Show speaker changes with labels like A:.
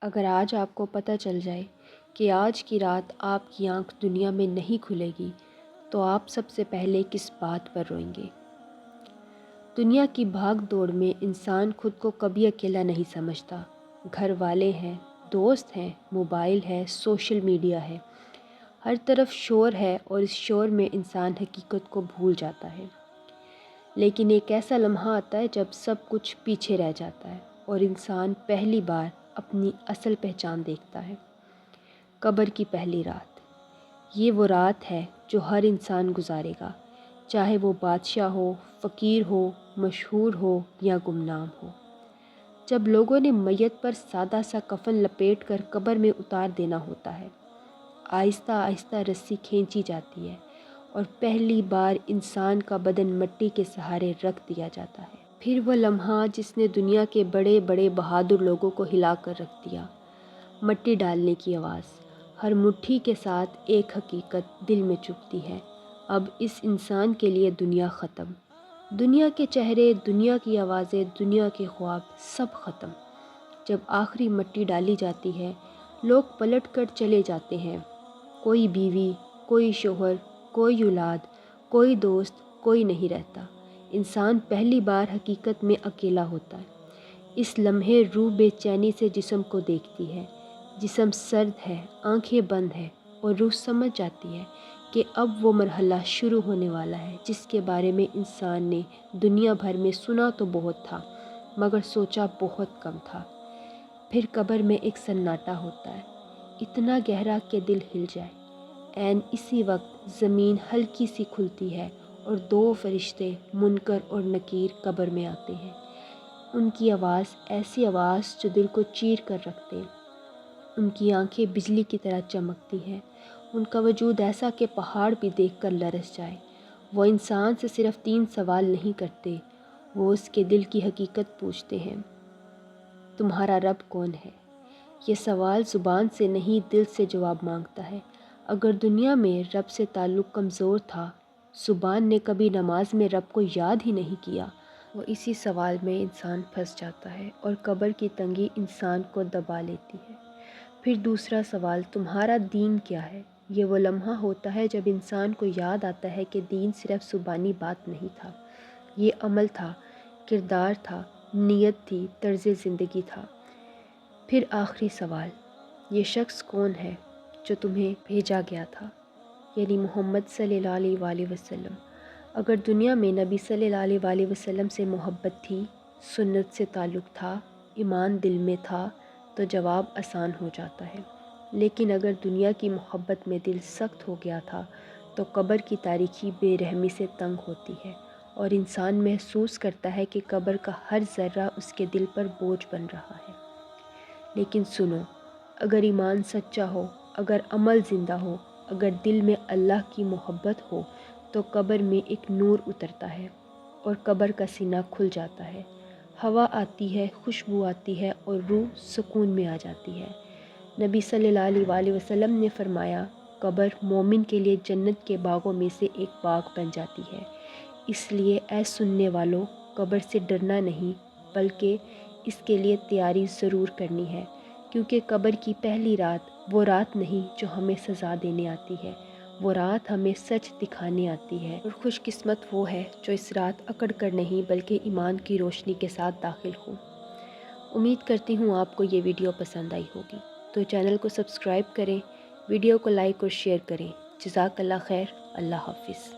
A: اگر آج آپ کو پتہ چل جائے کہ آج کی رات آپ کی آنکھ دنیا میں نہیں کھلے گی تو آپ سب سے پہلے کس بات پر روئیں گے؟ دنیا کی بھاگ دوڑ میں انسان خود کو کبھی اکیلا نہیں سمجھتا۔ گھر والے ہیں، دوست ہیں، موبائل ہے، سوشل میڈیا ہے، ہر طرف شور ہے اور اس شور میں انسان حقیقت کو بھول جاتا ہے۔ لیکن ایک ایسا لمحہ آتا ہے جب سب کچھ پیچھے رہ جاتا ہے اور انسان پہلی بار اپنی اصل پہچان دیکھتا ہے۔ قبر کی پہلی رات، یہ وہ رات ہے جو ہر انسان گزارے گا، چاہے وہ بادشاہ ہو، فقیر ہو، مشہور ہو یا گمنام ہو۔ جب لوگوں نے میت پر سادہ سا کفن لپیٹ کر قبر میں اتار دینا ہوتا ہے، آہستہ آہستہ رسی کھینچی جاتی ہے اور پہلی بار انسان کا بدن مٹی کے سہارے رکھ دیا جاتا ہے۔ پھر وہ لمحہ جس نے دنیا کے بڑے بڑے بہادر لوگوں کو ہلا کر رکھ دیا، مٹی ڈالنے کی آواز، ہر مٹھی کے ساتھ ایک حقیقت دل میں چبھتی ہے، اب اس انسان کے لیے دنیا ختم۔ دنیا کے چہرے، دنیا کی آوازیں، دنیا کے خواب، سب ختم۔ جب آخری مٹی ڈالی جاتی ہے، لوگ پلٹ کر چلے جاتے ہیں، کوئی بیوی، کوئی شوہر، کوئی اولاد، کوئی دوست، کوئی نہیں رہتا۔ انسان پہلی بار حقیقت میں اکیلا ہوتا ہے۔ اس لمحے روح بے چینی سے جسم کو دیکھتی ہے، جسم سرد ہے، آنکھیں بند ہیں اور روح سمجھ جاتی ہے کہ اب وہ مرحلہ شروع ہونے والا ہے جس کے بارے میں انسان نے دنیا بھر میں سنا تو بہت تھا مگر سوچا بہت کم تھا۔ پھر قبر میں ایک سناٹا ہوتا ہے، اتنا گہرا کہ دل ہل جائے۔ عین اسی وقت زمین ہلکی سی کھلتی ہے اور دو فرشتے منکر اور نکیر قبر میں آتے ہیں۔ ان کی آواز ایسی آواز جو دل کو چیر کر رکھ دے، ان کی آنکھیں بجلی کی طرح چمکتی ہیں، ان کا وجود ایسا کہ پہاڑ بھی دیکھ کر لرز جائے۔ وہ انسان سے صرف 3 سوال نہیں کرتے، وہ اس کے دل کی حقیقت پوچھتے ہیں۔ تمہارا رب کون ہے؟ یہ سوال زبان سے نہیں دل سے جواب مانگتا ہے۔ اگر دنیا میں رب سے تعلق کمزور تھا، زبان نے کبھی نماز میں رب کو یاد ہی نہیں کیا، وہ اسی سوال میں انسان پھنس جاتا ہے اور قبر کی تنگی انسان کو دبا لیتی ہے۔ پھر دوسرا سوال، تمہارا دین کیا ہے؟ یہ وہ لمحہ ہوتا ہے جب انسان کو یاد آتا ہے کہ دین صرف زبانی بات نہیں تھا، یہ عمل تھا، کردار تھا، نیت تھی، طرز زندگی تھا۔ پھر آخری سوال، یہ شخص کون ہے جو تمہیں بھیجا گیا تھا، یعنی محمد صلی اللہ علیہ وآلہ وسلم۔ اگر دنیا میں نبی صلی اللہ علیہ وآلہ وسلم سے محبت تھی، سنت سے تعلق تھا، ایمان دل میں تھا تو جواب آسان ہو جاتا ہے۔ لیکن اگر دنیا کی محبت میں دل سخت ہو گیا تھا تو قبر کی تاریکی بے رحمی سے تنگ ہوتی ہے اور انسان محسوس کرتا ہے کہ قبر کا ہر ذرہ اس کے دل پر بوجھ بن رہا ہے۔ لیکن سنو، اگر ایمان سچا ہو، اگر عمل زندہ ہو، اگر دل میں اللہ کی محبت ہو تو قبر میں ایک نور اترتا ہے اور قبر کا سینہ کھل جاتا ہے، ہوا آتی ہے، خوشبو آتی ہے اور روح سکون میں آ جاتی ہے۔ نبی صلی اللہ علیہ وآلہ وسلم نے فرمایا، قبر مومن کے لیے جنت کے باغوں میں سے ایک باغ بن جاتی ہے۔ اس لیے اے سننے والوں، قبر سے ڈرنا نہیں بلکہ اس کے لیے تیاری ضرور کرنی ہے، کیونکہ قبر کی پہلی رات وہ رات نہیں جو ہمیں سزا دینے آتی ہے، وہ رات ہمیں سچ دکھانے آتی ہے، اور خوش قسمت وہ ہے جو اس رات اکڑ کر نہیں بلکہ ایمان کی روشنی کے ساتھ داخل ہو۔ امید کرتی ہوں آپ کو یہ ویڈیو پسند آئی ہوگی، تو چینل کو سبسکرائب کریں، ویڈیو کو لائک اور شیئر کریں۔ جزاک اللہ خیر، اللہ حافظ۔